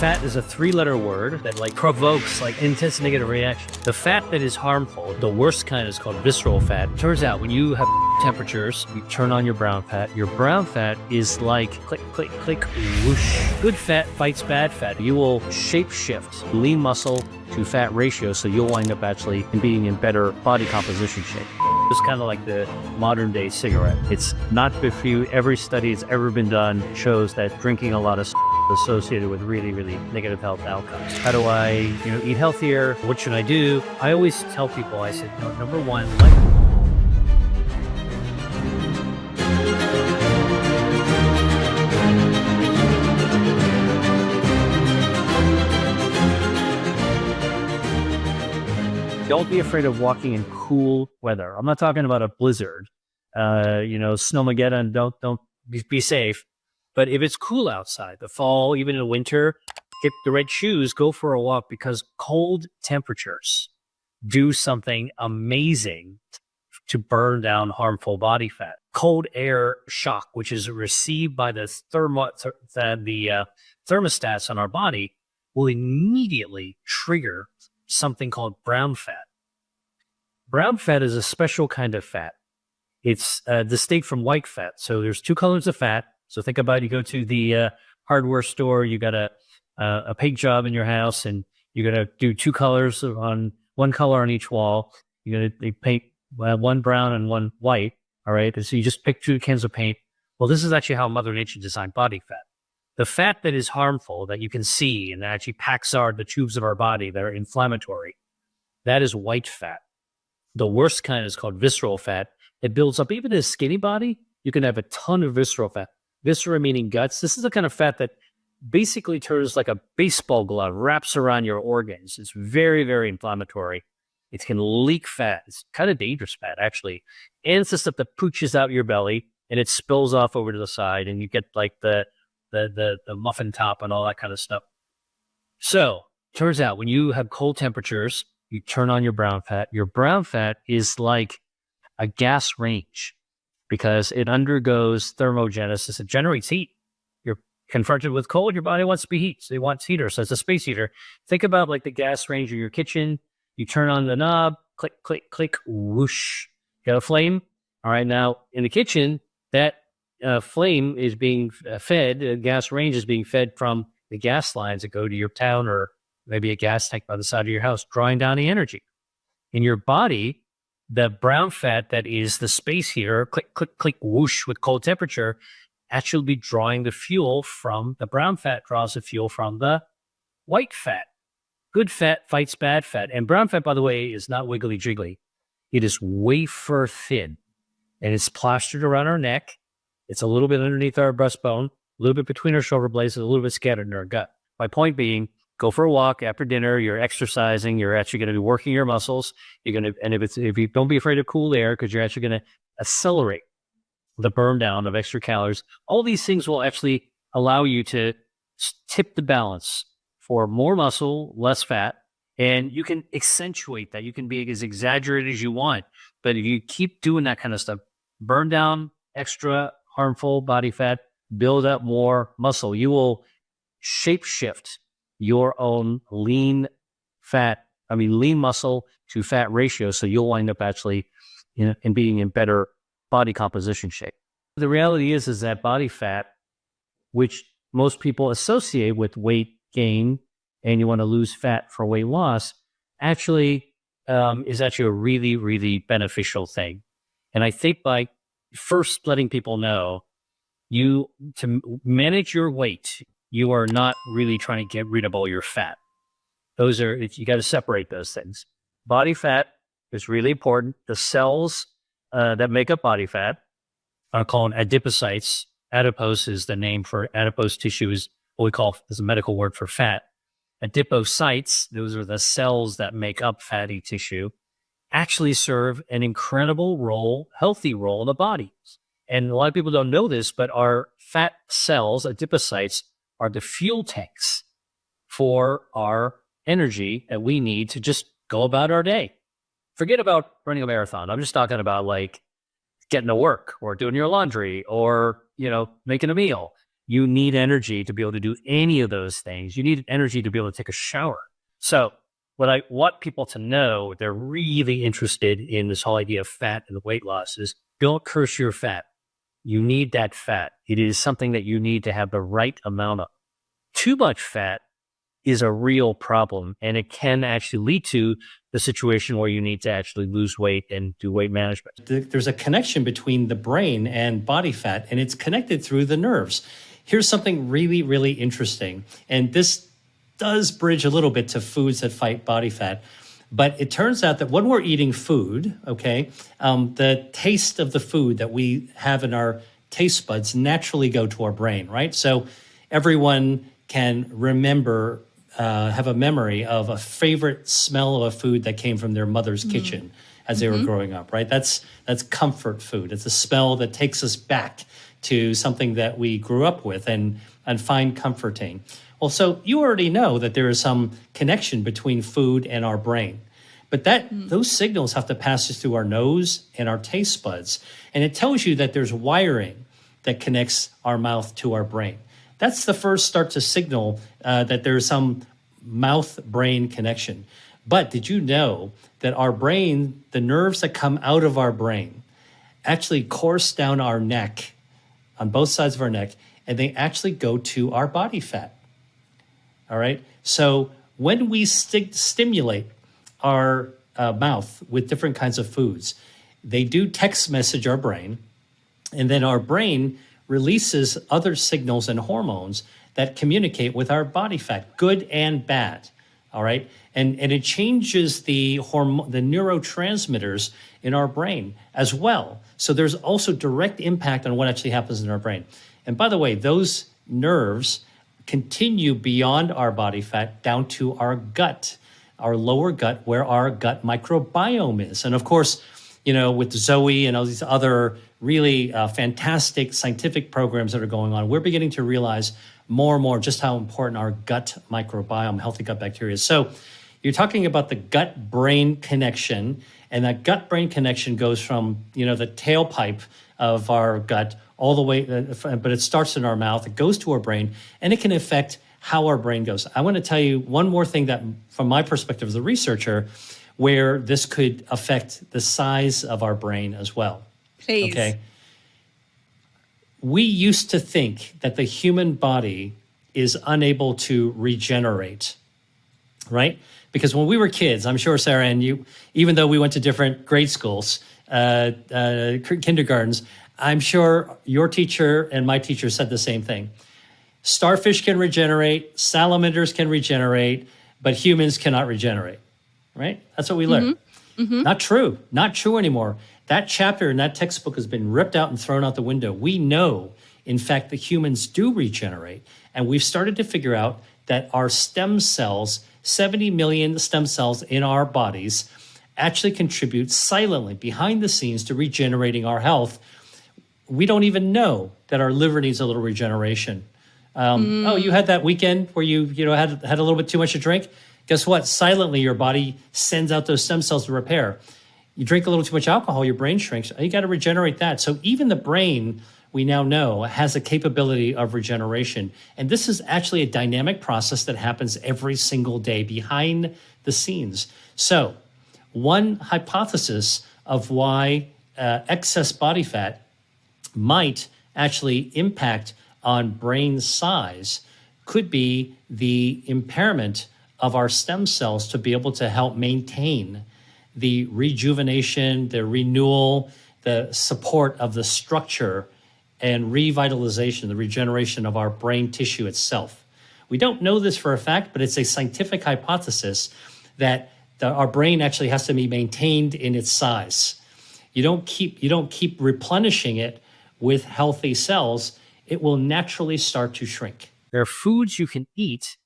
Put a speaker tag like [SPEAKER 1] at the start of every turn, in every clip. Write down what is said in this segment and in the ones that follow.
[SPEAKER 1] Fat is a three-letter word that provokes intense negative reaction. The fat that is harmful, the worst kind, is called visceral fat. Turns out when you have temperatures, you turn on your brown fat. Your brown fat is like click, click, click, whoosh. Good fat fights bad fat. You will shape shift lean muscle to fat ratio, so you'll wind up actually being in better body composition shape. It's kind of like the modern day cigarette. It's not good for you. Every study that's ever been done shows that drinking a lot of associated with really, really negative health outcomes. How do I, eat healthier? What should I do? I always tell people, I said, number one, don't be afraid of walking in cool weather. I'm not talking about a blizzard, snowmageddon. Don't be safe. But if it's cool outside, the fall, even in the winter, get the right shoes, go for a walk, because cold temperatures do something amazing to burn down harmful body fat. Cold air shock, which is received by the thermostats on our body, will immediately trigger something called brown fat. Brown fat is a special kind of fat. It's distinct from white fat. So there's two colors of fat. So think about, you go to the hardware store, you got a paint job in your house, and you're going to do two colors on one color on each wall. You're going to paint one brown and one white. All right. So you just pick two cans of paint. Well, this is actually how Mother Nature designed body fat. The fat that is harmful, that you can see and that actually packs the tubes of our body that are inflammatory, that is white fat. The worst kind is called visceral fat. It builds up. Even in a skinny body, you can have a ton of visceral fat. Viscera meaning guts. This is the kind of fat that basically turns like a baseball glove, wraps around your organs. It's very, very inflammatory. It can leak fat. It's kind of dangerous fat, actually. And it's the stuff that pooches out your belly, and it spills off over to the side, and you get like the muffin top and all that kind of stuff. So turns out when you have cold temperatures, you turn on your brown fat. Your brown fat is like a gas range, because it undergoes thermogenesis. It generates heat. You're confronted with cold, your body wants to be heat. So it wants heater. So it's a space heater. Think about like the gas range of your kitchen. You turn on the knob, click, click, click, whoosh. Got a flame. All right. Now in the kitchen, that flame is being fed. The gas range is being fed from the gas lines that go to your town, or maybe a gas tank by the side of your house, drawing down the energy. In your body, the brown fat that is the space heater, click, click, click, whoosh, with cold temperature, actually be drawing the fuel from the brown fat, draws the fuel from the white fat. Good fat fights bad fat. And brown fat, by the way, is not wiggly jiggly. It is wafer thin, and it's plastered around our neck. It's a little bit underneath our breastbone, a little bit between our shoulder blades, and a little bit scattered in our gut. My point being, go for a walk after dinner. You're exercising. You're actually going to be working your muscles. You're going to, and if you don't be afraid of cool air, because you're actually going to accelerate the burn down of extra calories. All these things will actually allow you to tip the balance for more muscle, less fat, and you can accentuate that. You can be as exaggerated as you want, but if you keep doing that kind of stuff, burn down extra harmful body fat, build up more muscle, you will shape shift your own lean muscle to fat ratio. So you'll wind up actually in being in better body composition shape. The reality is that body fat, which most people associate with weight gain, and you want to lose fat for weight loss, actually is actually a really, really beneficial thing. And I think by first letting people know, to manage your weight, you are not really trying to get rid of all your fat. You got to separate those things. Body fat is really important. The cells that make up body fat are called adipocytes. Adipose is the name for adipose tissue, is what we call as a medical word for fat. Adipocytes, those are the cells that make up fatty tissue, actually serve an incredible role, healthy role in the body. And a lot of people don't know this, but our fat cells, adipocytes, are the fuel tanks for our energy that we need to just go about our day. Forget about running a marathon. I'm just talking about like getting to work or doing your laundry or, making a meal. you need energy to be able to do any of those things. You need energy to be able to take a shower. So what I want people to know, if they're really interested in this whole idea of fat and weight loss, is don't curse your fat. You need that fat. It is something that you need to have the right amount of. Too much fat is a real problem, and it can actually lead to the situation where you need to actually lose weight and do weight management.
[SPEAKER 2] There's a connection between the brain and body fat, and it's connected through the nerves. Here's something really, really interesting, and this does bridge a little bit to foods that fight body fat. But it turns out that when we're eating food, okay, the taste of the food that we have in our taste buds naturally go to our brain, right? So everyone can remember, have a memory of a favorite smell of a food that came from their mother's kitchen as they were growing up, right? That's comfort food. It's a smell that takes us back to something that we grew up with and find comforting. Well, so you already know that there is some connection between food and our brain. But those signals have to pass through our nose and our taste buds. And it tells you that there's wiring that connects our mouth to our brain. That's the first start to signal that there's some mouth-brain connection. But did you know that our brain, the nerves that come out of our brain, actually course down our neck, on both sides of our neck, and they actually go to our body fat? All right. So when we stimulate our mouth with different kinds of foods, they do text message our brain, and then our brain releases other signals and hormones that communicate with our body fat, good and bad. All right. And it changes the neurotransmitters in our brain as well. So there's also direct impact on what actually happens in our brain. And by the way, those nerves continue beyond our body fat down to our gut, our lower gut, where our gut microbiome is. And of course, with Zoe and all these other really fantastic scientific programs that are going on, we're beginning to realize more and more just how important our gut microbiome, healthy gut bacteria is. So you're talking about the gut-brain connection, and that gut-brain connection goes from, the tailpipe of our gut all the way, but it starts in our mouth, it goes to our brain, and it can affect how our brain goes. I want to tell you one more thing that, from my perspective as a researcher, where this could affect the size of our brain as well.
[SPEAKER 3] Please.
[SPEAKER 2] Okay. We used to think that the human body is unable to regenerate, right? Because when we were kids, I'm sure, Sarah, and you, even though we went to different grade schools, kindergartens, I'm sure your teacher and my teacher said the same thing. Starfish can regenerate, salamanders can regenerate, but humans cannot regenerate, right? That's what we learned. Not true. Not true anymore. That chapter in that textbook has been ripped out and thrown out the window. We know, in fact, that humans do regenerate. And we've started to figure out that our stem cells, 70 million stem cells in our bodies, actually contribute silently behind the scenes to regenerating our health. We don't even know that our liver needs a little regeneration. Oh, you had that weekend where you had a little bit too much to drink? Guess what? Silently, your body sends out those stem cells to repair. You drink a little too much alcohol, your brain shrinks. You got to regenerate that. So even the brain, we now know, has a capability of regeneration. And this is actually a dynamic process that happens every single day behind the scenes. So one hypothesis of why excess body fat might actually impact on brain size could be the impairment of our stem cells to be able to help maintain the rejuvenation, the renewal, the support of the structure and revitalization, the regeneration of our brain tissue itself. We don't know this for a fact, but it's a scientific hypothesis that our brain actually has to be maintained in its size. You don't keep replenishing it with healthy cells. It will naturally start to shrink.
[SPEAKER 1] There are foods you can eat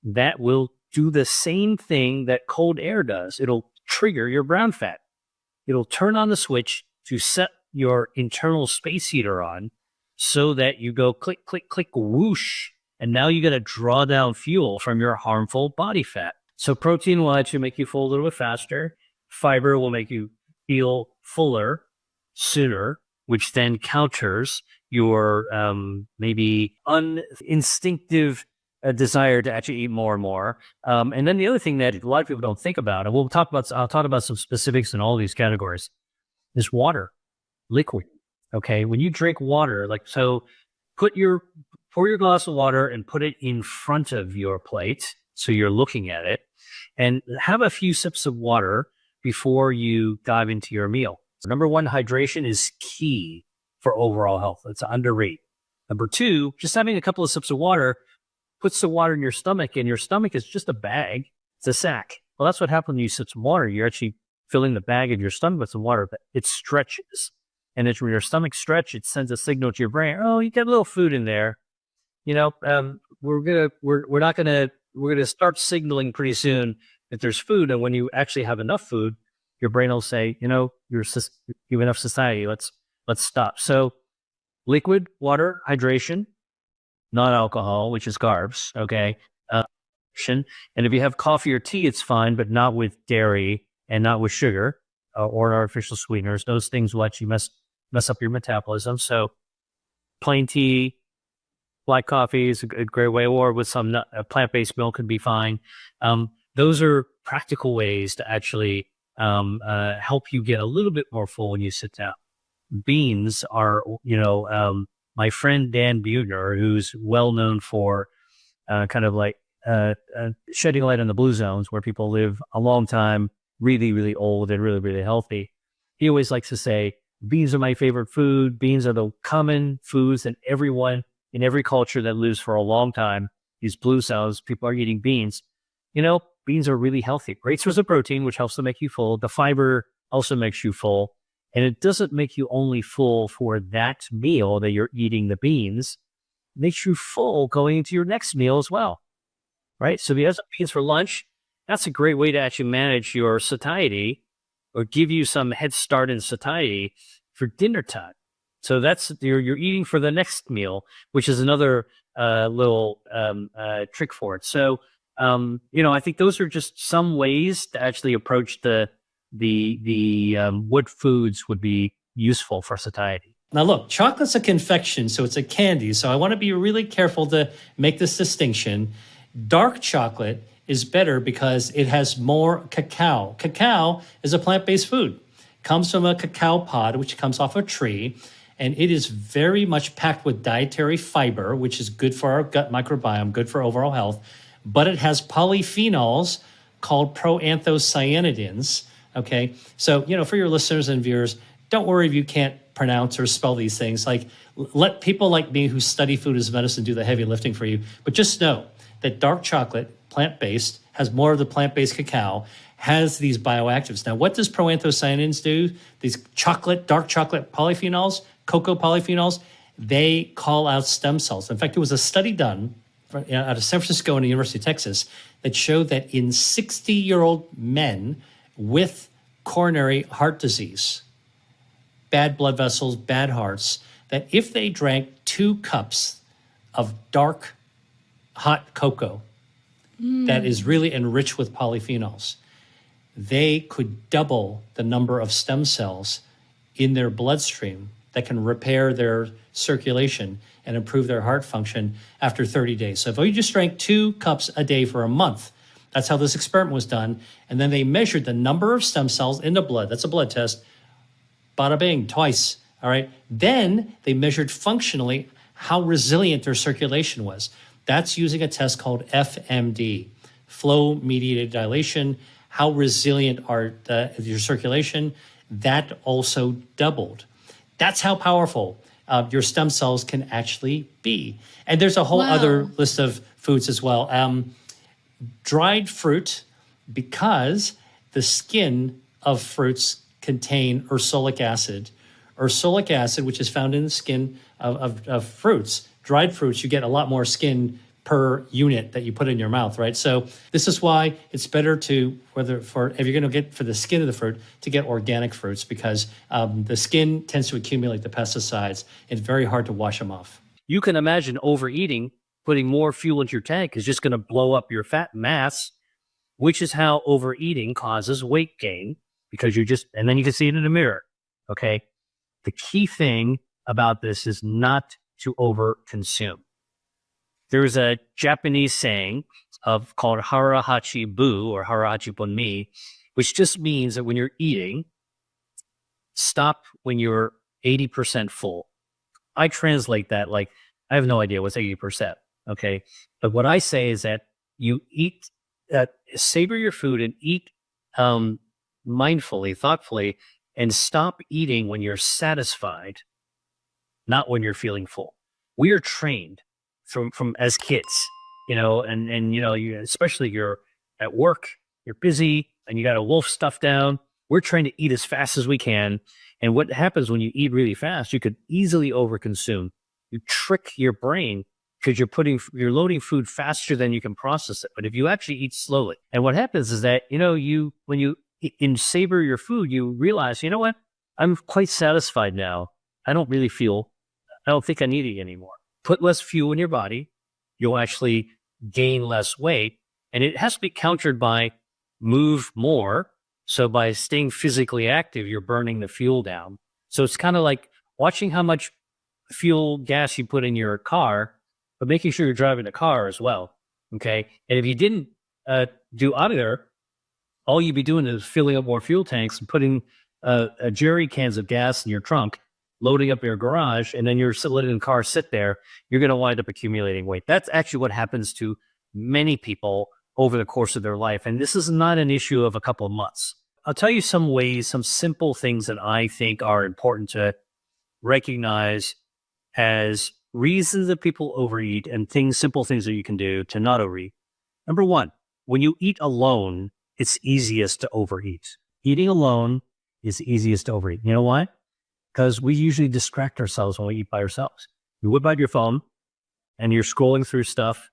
[SPEAKER 1] that will do the same thing that cold air does. It'll trigger your brown fat. It'll turn on the switch to set your internal space heater on so that you go click, click, click, whoosh, and now you got to draw down fuel from your harmful body fat. So protein will actually make you full a little bit faster. Fiber will make you feel fuller sooner, which then counters your maybe instinctive desire to actually eat more and more. And then the other thing that a lot of people don't think about, and I'll talk about some specifics in all these categories, is water, liquid. Okay, when you drink water, pour your glass of water and put it in front of your plate so you're looking at it, and have a few sips of water before you dive into your meal. So number one, hydration is key for overall health. It's underrated. Number two, just having a couple of sips of water puts the water in your stomach, and your stomach is just a bag. It's a sack. Well, that's what happens when you sip some water. You're actually filling the bag of your stomach with some water, but it stretches. And as when your stomach stretches, it sends a signal to your brain, oh, you got a little food in there. We're gonna start signaling pretty soon that there's food. And when you actually have enough food, your brain will say, you have enough satiety. Let's stop. So liquid, water, hydration, non-alcohol, which is carbs. Okay. And if you have coffee or tea, it's fine, but not with dairy and not with sugar or artificial sweeteners. Those things will actually mess up your metabolism. So plain tea, black coffee is a great way, or with some plant-based milk could be fine. Those are practical ways to actually help you get a little bit more full when you sit down. Beans are, my friend Dan Buettner, who's well known for shedding light on the blue zones where people live a long time, really, really old and really, really healthy. He always likes to say, beans are my favorite food. Beans are the common foods that everyone in every culture that lives for a long time, these blue zones, people are eating beans. Beans are really healthy. Great source of protein, which helps to make you full. The fiber also makes you full. And it doesn't make you only full for that meal that you're eating the beans. It makes you full going into your next meal as well. Right? So if you have some beans for lunch, that's a great way to actually manage your satiety or give you some head start in satiety for dinner time. So that's you're eating for the next meal, which is another little trick for it. So I think those are just some ways to actually approach what foods would be useful for satiety.
[SPEAKER 2] Now look, chocolate's a confection, so it's a candy. So I want to be really careful to make this distinction. Dark chocolate is better because it has more cacao. Cacao is a plant-based food. It comes from a cacao pod, which comes off a tree, and it is very much packed with dietary fiber, which is good for our gut microbiome, good for overall health, but it has polyphenols called proanthocyanidins, okay? So, for your listeners and viewers, don't worry if you can't pronounce or spell these things. Let people like me who study food as medicine do the heavy lifting for you, but just know that dark chocolate, plant-based, has more of the plant-based cacao, has these bioactives. Now, what does proanthocyanins do? These dark chocolate polyphenols, cocoa polyphenols, they call out stem cells. In fact, there was a study done out of San Francisco and the University of Texas that showed that in 60-year-old men with coronary heart disease, bad blood vessels, bad hearts, that if they drank 2 cups of dark hot cocoa that is really enriched with polyphenols, they could double the number of stem cells in their bloodstream that can repair their circulation and improve their heart function after 30 days. So if you just drank 2 cups a day for a month, that's how this experiment was done. And then they measured the number of stem cells in the blood. That's a blood test. Bada bing, twice. All right. Then they measured functionally how resilient their circulation was. That's using a test called FMD, flow-mediated dilation. How resilient are your circulation? That also doubled. That's how powerful your stem cells can actually be. And there's a whole other list of foods as well. Dried fruit, because the skin of fruits contain ursolic acid. Ursolic acid, which is found in the skin of fruits. Dried fruits, you get a lot more skin per unit that you put in your mouth, right? So this is why it's better to, if you're going to get for the skin of the fruit, to get organic fruits, because the skin tends to accumulate the pesticides. It's very hard to wash them off.
[SPEAKER 1] You can imagine overeating, putting more fuel into your tank is just going to blow up your fat mass, which is how overeating causes weight gain, because and then you can see it in the mirror, okay? The key thing about this is not to overconsume. There's a Japanese saying called harahachi bu or harahachi bonmi, which just means that when you're eating, stop when you're 80% full. I translate that like, I have no idea what's 80%. Okay. But what I say is that you eat, savor your food and eat mindfully, thoughtfully, and stop eating when you're satisfied, not when you're feeling full. We are trained from as kids, and you, especially you're at work, you're busy and you got to wolf stuff down. We're trying to eat as fast as we can. And what happens when you eat really fast, you could easily overconsume. You trick your brain because you're loading food faster than you can process it. But if you actually eat slowly, and what happens is that, when you savor your food, you realize, you know what? I'm quite satisfied now. I don't think I need it anymore. Put less fuel in your body. You'll actually gain less weight. And it has to be countered by move more. So by staying physically active, you're burning the fuel down. So it's kind of like watching how much gas you put in your car, but making sure you're driving the car as well. Okay. And if you didn't do either, all you'd be doing is filling up more fuel tanks and putting jerry cans of gas in your trunk, loading up your garage, and then you're letting the car sit there. You're going to wind up accumulating weight. That's actually what happens to many people over the course of their life. And this is not an issue of a couple of months. I'll tell you some simple things that I think are important to recognize as reasons that people overeat and simple things that you can do to not overeat. Number one, when you eat alone, it's easiest to overeat. Eating alone is easiest to overeat. You know why? Because we usually distract ourselves when we eat by ourselves. You whip out your phone and you're scrolling through stuff,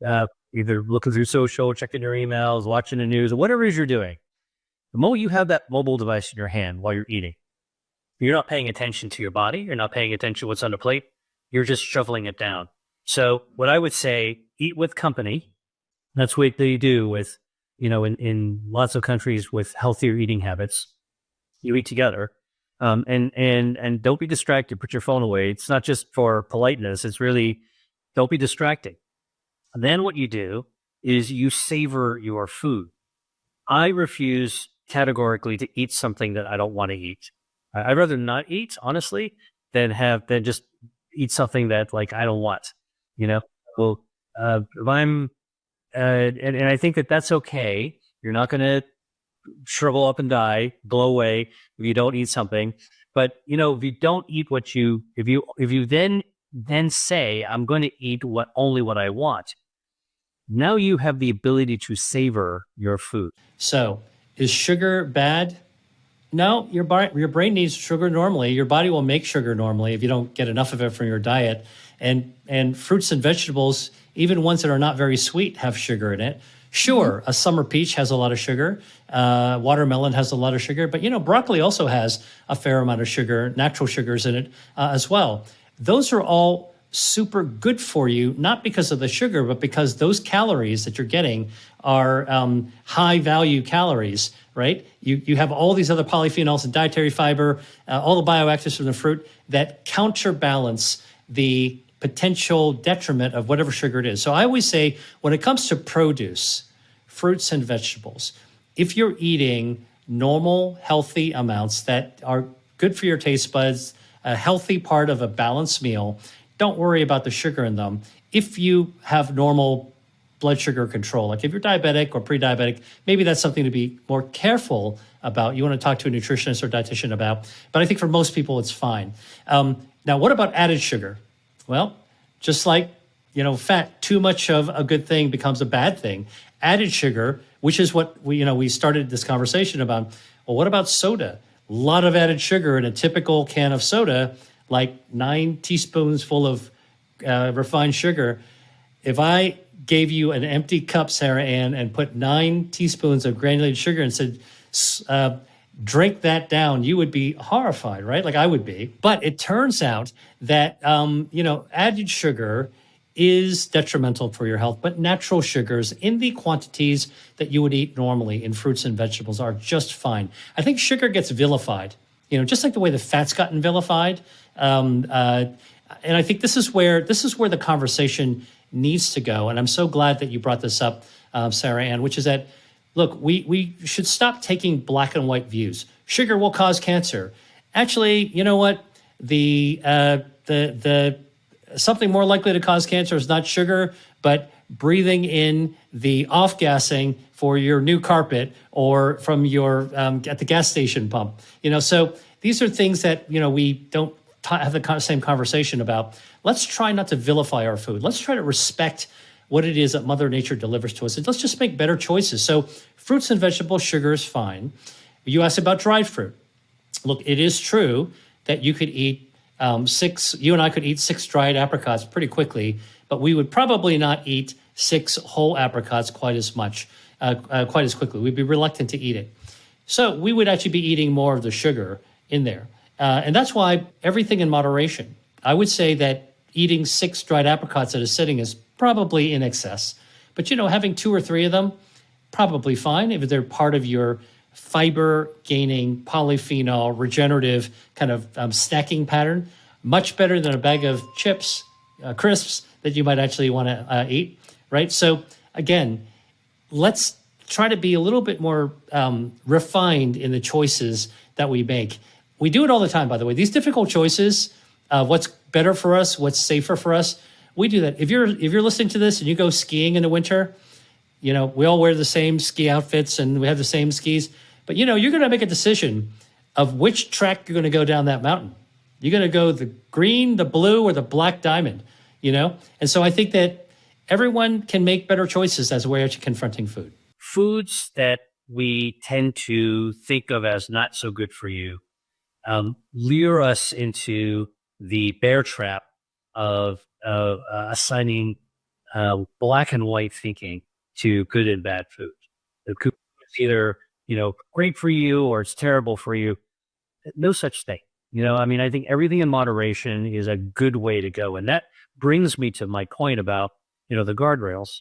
[SPEAKER 1] either looking through social, checking your emails, watching the news, or whatever it is you're doing. The moment you have that mobile device in your hand while you're eating, you're not paying attention to your body. You're not paying attention to what's on the plate. You're just shoveling it down. So what I would say, eat with company. That's what they do with, in lots of countries with healthier eating habits. You eat together. And don't be distracted. Put your phone away. It's not just for politeness. It's really, don't be distracting. And then what you do is you savor your food. I refuse categorically to eat something that I don't want to eat. I'd rather not eat, honestly, than just eat something that I don't want, Well, if I'm, and I think that that's okay. You're not going to shrivel up and die, blow away if you don't eat something. But, if you don't eat if you then say, I'm going to eat only what I want, now you have the ability to savor your food.
[SPEAKER 2] So is sugar bad? No, your brain needs sugar normally. Your body will make sugar normally if you don't get enough of it from your diet. And fruits and vegetables, even ones that are not very sweet, have sugar in it. Sure, a summer peach has a lot of sugar. Watermelon has a lot of sugar. But, broccoli also has a fair amount of sugar, natural sugars in it as well. Those are all super good for you, not because of the sugar, but because those calories that you're getting are high value calories, right? You have all these other polyphenols and dietary fiber, all the bioactives from the fruit that counterbalance the potential detriment of whatever sugar it is. So I always say, when it comes to produce, fruits and vegetables, if you're eating normal, healthy amounts that are good for your taste buds, a healthy part of a balanced meal, don't worry about the sugar in them. If you have normal blood sugar control, like if you're diabetic or pre-diabetic, maybe that's something to be more careful about. You want to talk to a nutritionist or dietitian about. But I think for most people, it's fine. Now, what about added sugar? Well, just like, fat, too much of a good thing becomes a bad thing. Added sugar, which is what we started this conversation about. Well, what about soda? A lot of added sugar in a typical can of soda, like 9 teaspoons full of refined sugar. If I gave you an empty cup, Sarah Ann, and put 9 teaspoons of granulated sugar and said, drink that down, you would be horrified, right? Like I would be. But it turns out that, added sugar is detrimental for your health, but natural sugars in the quantities that you would eat normally in fruits and vegetables are just fine. I think sugar gets vilified. just like the way the fat's gotten vilified. And I think this is where the conversation needs to go. And I'm so glad that you brought this up, Sarah Ann, which is that, look, we should stop taking black and white views. Sugar will cause cancer. Actually, you know what? The something more likely to cause cancer is not sugar, but breathing in the off-gassing for your new carpet or from your at the gas station pump. So these are things that we don't have the same conversation about. Let's try not to vilify our food. Let's try to respect what it is that Mother Nature delivers to us. And let's just make better choices. So fruits and vegetables, sugar is fine. You asked about dried fruit. Look, it is true that you could eat you and I could eat 6 dried apricots pretty quickly, but we would probably not eat 6 whole apricots quite as quickly. We'd be reluctant to eat it. So we would actually be eating more of the sugar in there. And that's why everything in moderation. I would say that eating 6 dried apricots at a sitting is probably in excess. But, having 2 or 3 of them, probably fine if they're part of your fiber-gaining, polyphenol, regenerative kind of snacking pattern. Much better than a bag of chips, crisps that you might actually want to eat, right? So, again, let's try to be a little bit more refined in the choices that we make. We do it all the time, by the way. These difficult choices, what's better for us, what's safer for us, we do that. If you're listening to this and you go skiing in the winter, we all wear the same ski outfits and we have the same skis, but you're going to make a decision of which track you're going to go down that mountain. You're going to go the green, the blue, or the black diamond, And so I think that everyone can make better choices as a way of confronting food.
[SPEAKER 1] Foods that we tend to think of as not so good for you lure us into the bear trap of assigning black and white thinking to good and bad food. The food is either great for you or it's terrible for you. No such thing. I think everything in moderation is a good way to go, and that brings me to my point about the guardrails.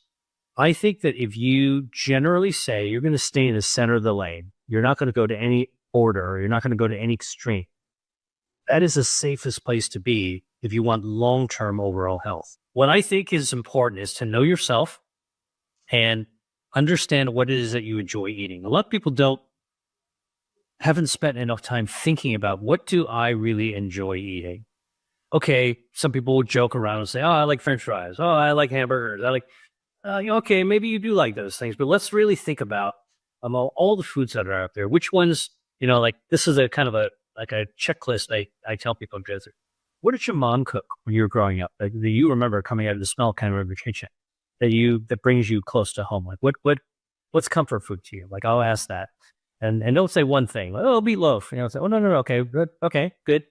[SPEAKER 1] I think that if you generally say you're going to stay in the center of the lane, you're not going to go to any border, or you're not going to go to any extreme. That is the safest place to be if you want long-term overall health. What I think is important is to know yourself and understand what it is that you enjoy eating. A lot of people haven't spent enough time thinking about, what do I really enjoy eating? Okay, some people will joke around and say, oh, I like French fries. Oh, I like hamburgers. I like, okay, maybe you do like those things, but let's really think about all the foods that are out there. Which ones, this is a kind of a checklist I tell people to go through. What did your mom cook when you were growing up that you remember coming out of the smell kind of your kitchen that brings you close to home? Like what's comfort food to you? Like I'll ask that, and don't say one thing. Like, oh, meatloaf. Say, oh no, okay, good, okay, good.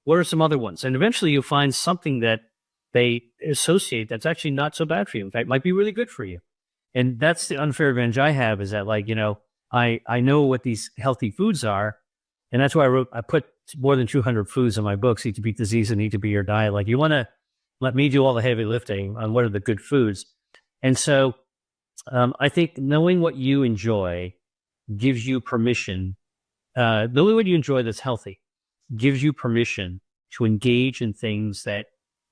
[SPEAKER 1] What are some other ones? And eventually you'll find something that they associate that's actually not so bad for you. In fact, might be really good for you. And that's the unfair advantage I have, is that I know what these healthy foods are. And that's why I put more than 200 foods in my books: Eat to Beat Disease and Eat to Be Your Diet. Like, you want to let me do all the heavy lifting on what are the good foods. And so I think knowing what you enjoy gives you permission. Knowing what you enjoy that's healthy gives you permission to engage in things that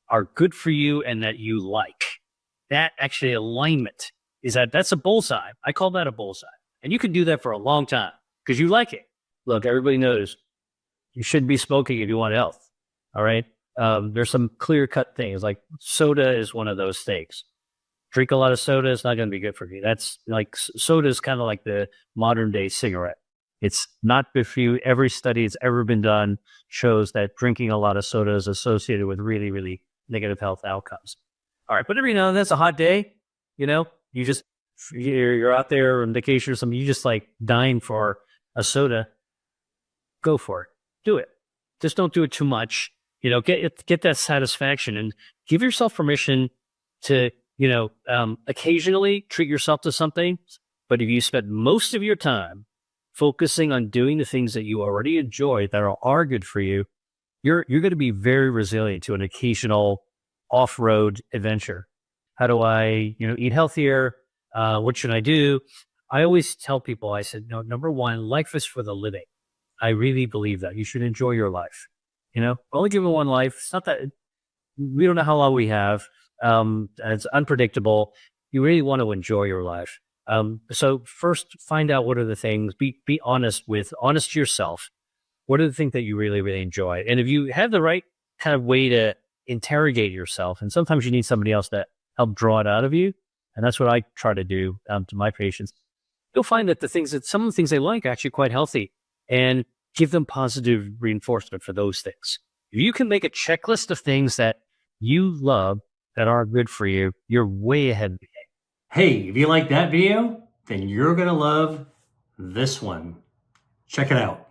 [SPEAKER 1] are good for you and that you like. That actually alignment that's a bullseye. I call that a bullseye. And you can do that for a long time because you like it. Look, everybody knows you shouldn't be smoking if you want health. All right. There's some clear cut things, like soda is one of those things. Drink a lot of soda, it's not going to be good for you. That's like, soda is kind of like the modern day cigarette. It's not good for you. Every study that's ever been done shows that drinking a lot of soda is associated with really, really negative health outcomes. All right. But every now and then it's a hot day, you're out there on vacation or something, you just like dying for a soda. Go for it. Do it. Just don't do it too much. Get that satisfaction and give yourself permission to, occasionally treat yourself to something. But if you spend most of your time focusing on doing the things that you already enjoy that are good for you, you're going to be very resilient to an occasional off-road adventure. How do I, eat healthier? What should I do? I always tell people, I said, no, number one, life is for the living. I really believe that you should enjoy your life. You know, we're only given one life. It's not that we don't know how long we have. It's unpredictable. You really want to enjoy your life. So first find out what are the things, be honest to yourself. What are the things that you really, really enjoy? And if you have the right kind of way to interrogate yourself, and sometimes you need somebody else to help draw it out of you. And that's what I try to do to my patients. You'll find that some of the things they like are actually quite healthy, and give them positive reinforcement for those things. If you can make a checklist of things that you love that are good for you, you're way ahead of the game.
[SPEAKER 2] Hey, if you like that video, then you're going to love this one. Check it out.